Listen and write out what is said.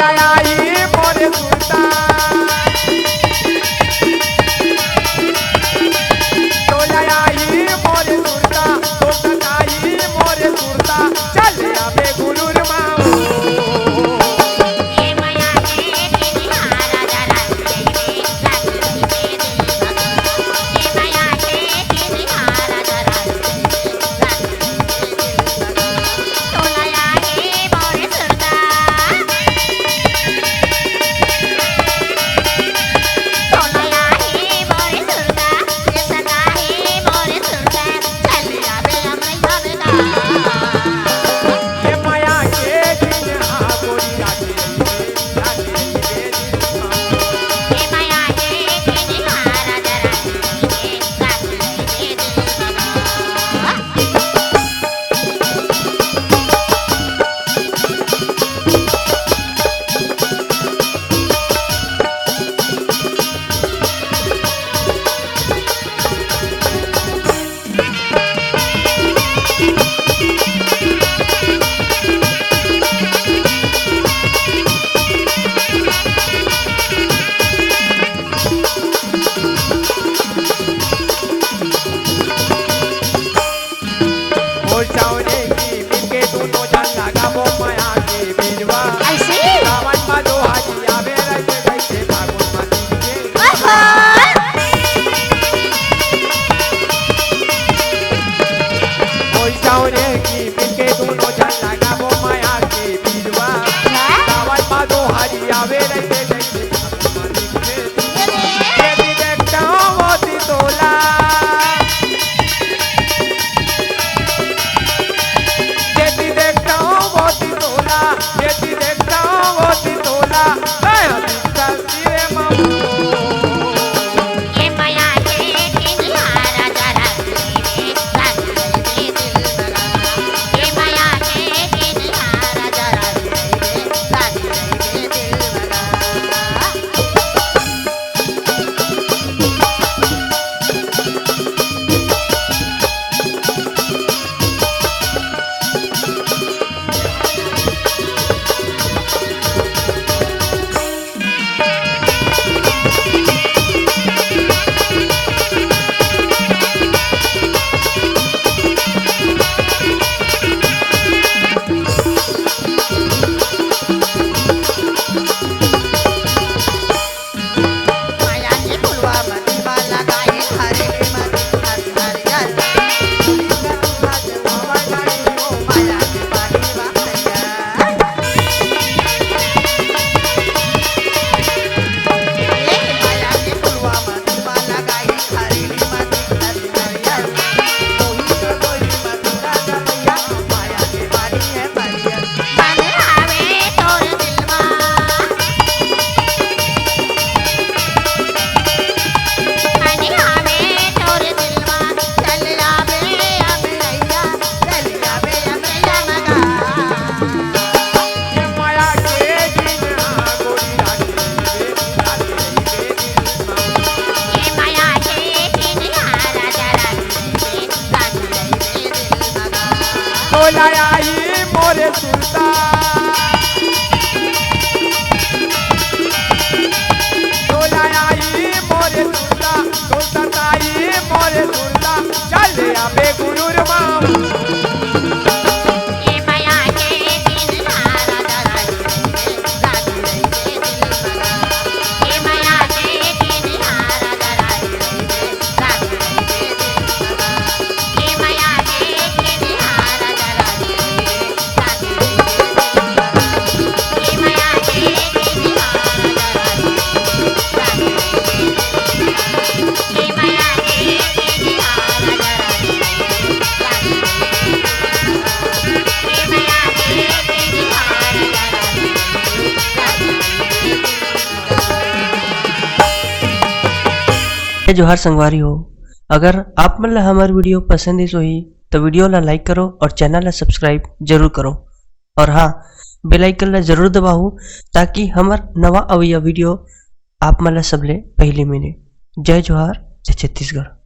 आई मोरे सुरता आई मोरे सुरता आई मोरे सुरता चल आवे गुरुर माओ आई मोरे सुरता आई मोरे सुरता आई मोरे सुरता चल आवे गुरुर माओ जोहार संगवारी हो। अगर आप मन ला हमार वीडियो पसंद ही सोही तो वीडियो ला लाइक करो और चैनल ला सब्सक्राइब जरूर करो और हाँ बेल आइकन ला जरूर दबाओ ताकि हमार नवा अवैया वीडियो आप मन ला सबले पहले मिले। जय जोहार, जय छत्तीसगढ़।